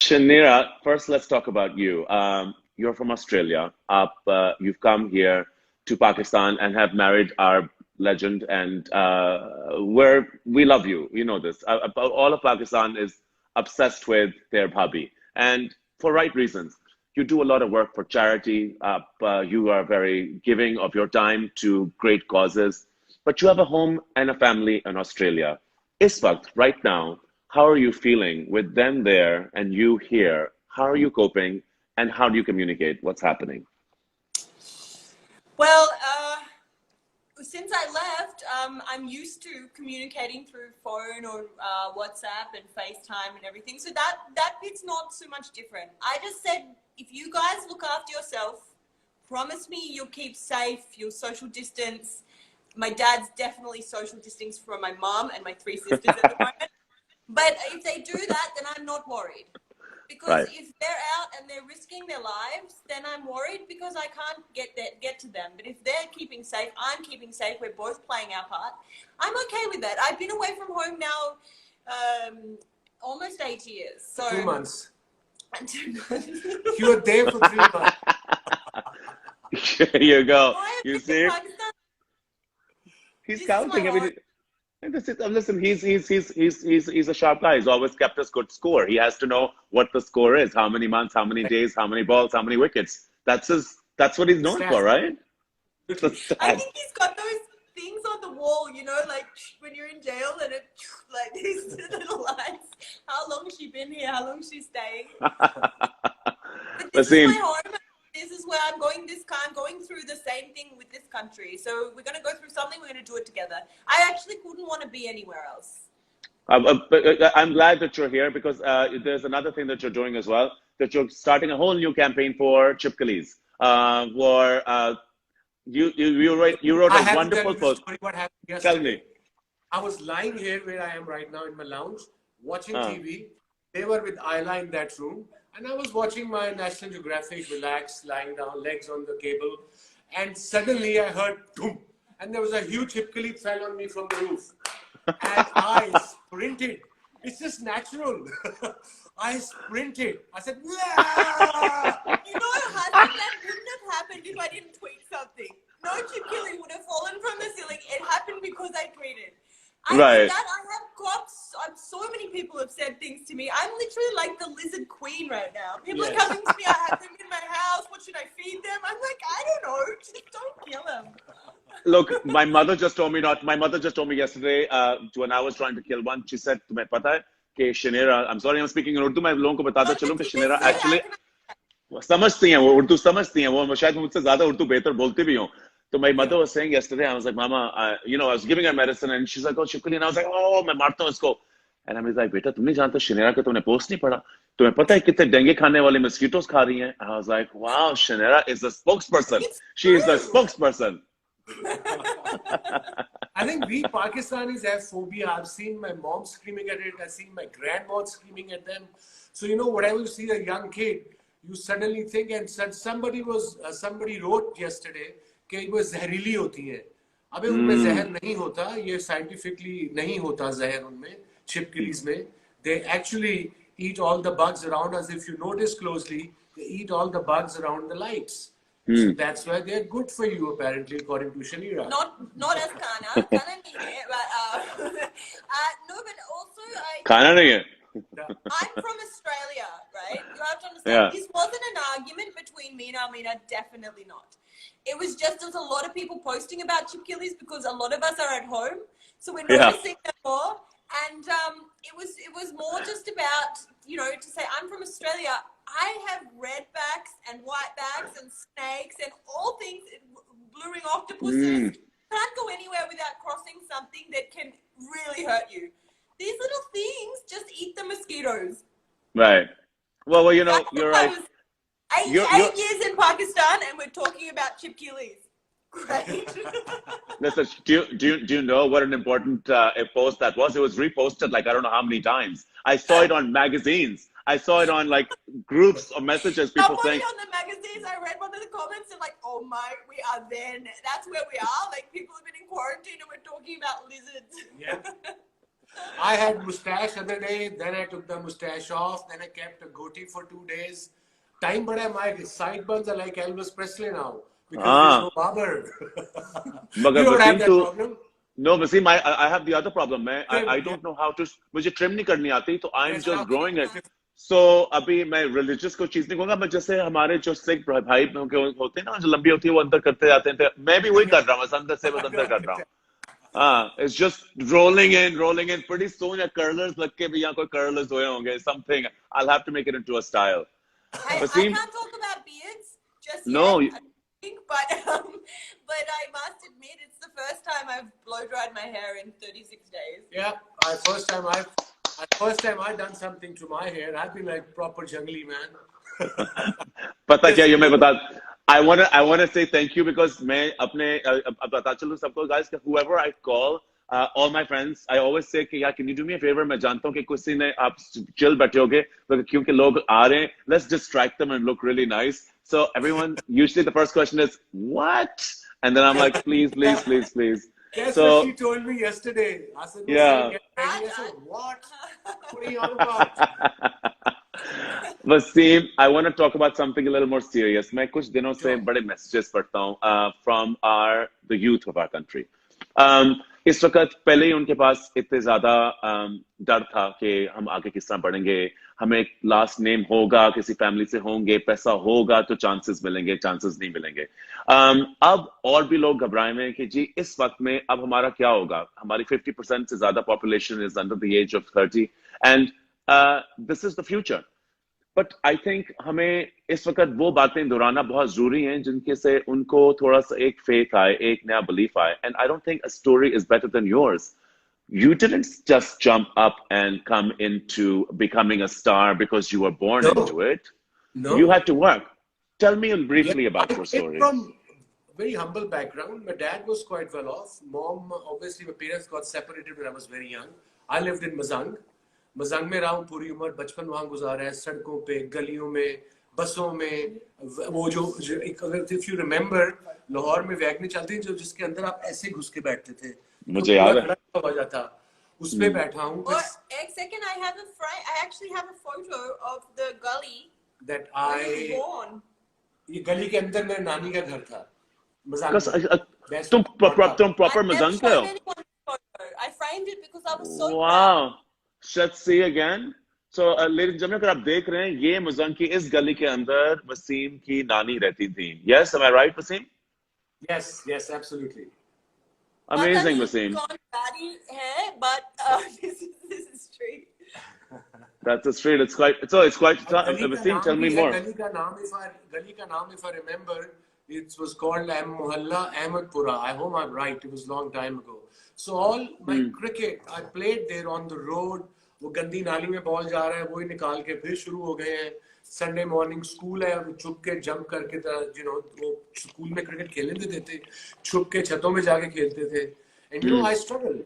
Shaniera, first let's talk about you. You're from Australia. You've come here to Pakistan and have married our legend, and we love you. You know this. All of Pakistan is obsessed with their bhabhi, and for right reasons. You do a lot of work for charity. You are very giving of your time to great causes, but you have a home and a family in Australia. Is वक्त, right now, how are you feeling with them there and you here? How are you coping and how do you communicate what's happening? Well, since I left, I'm used to communicating through phone or WhatsApp and FaceTime and everything. So that bit's not so much different. I just said, if you guys look after yourself, promise me you'll keep safe, you'll social distance. My dad's definitely social distance from my mom and my three sisters at the moment. But if they do that, then I'm not worried. Because Right. if they're out and they're risking their lives, then I'm worried because I can't get to them. But if they're keeping safe, I'm keeping safe. We're both playing our part. I'm okay with that. I've been away from home now almost 8 years. So 2 months. 2 months. You were there for 3 months. Here you go. Why have You been to see, Pakistan? he's This is my counting. I home. mean, and listen, he's a sharp guy. He's always kept us good score. He has to know what the score is, how many months, how many days, how many balls, how many wickets. That's what he's known for, Stats. right? The I stats. think he's got those things on the wall, you know, like when you're in jail and it like these little lines. How long has she been here? How long is she staying? But this is Waseem, my home. This is where I'm going. I'm going through the same thing with this country. So we're going to go through something. We're going to do it together. I actually couldn't want to be anywhere else. I'm glad that you're here because there's another thing that you're doing as well, that you're starting a whole new campaign for Chipkalis. For you wrote I a have to tell wonderful you the post. story what happened Tell yesterday. me. I was lying here where I am right now in my lounge, watching Uh, TV. They were with Ayla in that room. And I was watching my National Geographic, relaxed, lying down, legs on the cable. And suddenly I heard boom. And there was a huge Hipkali fell on me from the roof. And I sprinted. It's just natural. I sprinted. I said, "Wah!" You know, Hassan, that wouldn't have happened if I didn't tweet something. No chip killing would have fallen from the ceiling. It happened because I tweeted. I did right. that. I have got so many people have said things to me. I'm literally like the lizard queen right now. People are Yes. coming to me. I have them in my house. What should I feed them? I'm like, I don't know. Just don't kill them. Look, my mother just told me not. My mother just told me yesterday when I was trying to kill one. She said, "तुम्हें पता है कि Shaniera." I'm sorry, I'm speaking in Urdu. मैं लोगों को बताता No, चलूं but कि you can Shaniera say actually that. समझती हैं, वो उर्दू समझती हैं, वो शायद मुझसे ज्यादा उर्दू बेहतर बोलती भी हों. So my mother Yeah. was saying yesterday, I was like, Mama, I was giving her medicine, and she's like, oh, Shukri, and I was like, oh, मैं मारता हूँ इसको. And I was like, बेटा, तुम नहीं जानते Shaniera का तुमने पोस्ट नहीं पढ़ा? तुम्हें पता है कितने डेंगू खाने वाले mosquitoes खा रही हैं? I was like, wow, Shaniera is the spokesperson. It's She is the true. spokesperson. I think we Pakistanis have phobia. I've seen my mom screaming at it. I've seen my grandma screaming at them. So, whenever you see a young kid, you suddenly think, and somebody wrote yesterday कि वो जहरीली होती हैं. अबे उनमें जहर नहीं होता. ये scientifically नहीं होता जहर उनमें. Chipkilis में. They actually eat all the bugs around us. If you notice closely, they eat all the bugs around the lights. So that's why they're good for you, apparently, according to Shaniera. Not as Kana. Kana nahi hai, but no, but also खाना नहीं है. I'm from Australia, right? You have to understand, Yeah. this wasn't an argument between me and Almina, definitely not. It was just there's a lot of people posting about chipkillies because a lot of us are at home, so we're Yeah. noticing them more. And it was more just about, to say I'm from Australia. I have redbacks and whitebacks and snakes and all things, blueing octopuses. Can't go anywhere without crossing something that can really hurt you. These little things just eat the mosquitoes. Right. Well, you're I right. was You're- eight years in Pakistan and we're talking about chipkillies. Great. Listen, do you know what an important post that was? It was reposted like I don't know how many times. I saw it on magazines. I saw it on like groups of messages. People Somebody saying, on the magazines, I read one of the comments and like, oh my, we are then. That's where we are. Like people have been in quarantine and we're talking about lizards. Yeah. I had mustache other day, then I took the mustache off, then I kept a goatee for 2 days. Time, but my sideburns are like Elvis Presley now because there's no barber. मगर You don't have Wasim that तू problem? No, Waseem, I have the other problem. Trim, I yeah. don't know how to. मुझे trim नहीं करनी आती, तो I'm Yes, just now, growing it. So अभी मैं religious को चीज नहीं कहूँगा, मैं जैसे हमारे जो सिख भाई होते हैं ना, जो लंबी होती है वो अंदर करते जाते हैं, मैं भी वही कर रहा हूँ, बस अंदर से बस अंदर कर रहा हूँ. It's just rolling in. Pretty soon, या curlers लग के भी यहाँ कोई curlers हुए होंगे, something. I'll have to make it into a style. I Waseem, can't talk about beards just no, yet, I think, but I must admit it's the first time I've blow dried my hair in 36 days. Yeah, first time I've done something to my hair, I've been like proper jungly man. पता क्या ये मैं बता I wanna say thank you because मैं अपने अब बता चलूं सबको guys कि whoever I call all my friends I always say कि यार can you do me a favor मैं जानता हूँ कि किसी ने आप chill बैठे होगे क्योंकि लोग आ रहे हैं let's distract them and look really nice so everyone usually the first question is what and then I'm like please Guess so what she told me yesterday. I said, yeah. Get ready. I said, what? What are you on about? Waseem, I want to talk about something a little more serious. मैं कुछ दिनों से बड़े messages पढ़ता हूँ from the youth of our country. इस वक्त पहले ही उनके पास इतने ज़्यादा डर था कि हम आगे किस तरह बढ़ेंगे, हमें लास्ट नेम होगा, किसी फैमिली से होंगे, पैसा होगा तो चांसेस मिलेंगे, चांसेस नहीं मिलेंगे. अब और भी लोग घबराए हुए हैं कि जी इस वक्त में अब हमारा क्या होगा, हमारी 50% से ज़्यादा population is under the age of 30 and this is the future. But I think हमें इस वक्त वो बातें दोहराना बहुत जरूरी हैं जिनके से उनको थोड़ा सा एक फेथ आए, एक नया बिलीफ आए. And I don't think a story is better than yours. You didn't just jump up and come into becoming a star because you were born into it. No. You had to work. Tell me briefly about your I came story. from very humble background. My dad was quite well off. Mom, obviously, my parents got separated when I was very young. I lived in Mazang. Mazang में रहा हूँ पूरी उम्र, बचपन वहां गुजारा है, सड़कों पे, गलियों में, बसों में. वो जो अगर इफ यू रिमेम्बर लाहौर में वैगनें चलती थी जो जिसके अंदर आप ऐसे घुस के बैठते थे, मुझे याद है हो जाता, उस पे बैठा हूँ. एक second, I actually have a photo of the gully that I was born. ये गली के अंदर मेरे नानी का घर था मजंग. तुम प्रॉपर मजंग के हो? I framed it because I was so proud. Wow. Let's see again. So, ladies and gentlemen, अगर आप देख रहे हैं, ये मजंग की इस गली के अंदर वसीम की नानी रहती थी. Yes, am I right, Waseem? Yes, absolutely. Amazing, Waseem. But this is street. That's a street. It's quite. Waseem, tell me more. गली का नाम, if I remember, it was called Mohalla Ahmedpura. I hope I'm right. It was a long time ago. So all my cricket, I played there on the road. वो गंदी नाली में ball जा रहा है, वो ही निकाल के फिर शुरू हो गए हैं. संडे मॉर्निंग स्कूल है, छुप के जंप करके वो स्कूल में क्रिकेट खेलने देते थे, छुप के छतों में जाके खेलते थे. And I struggled.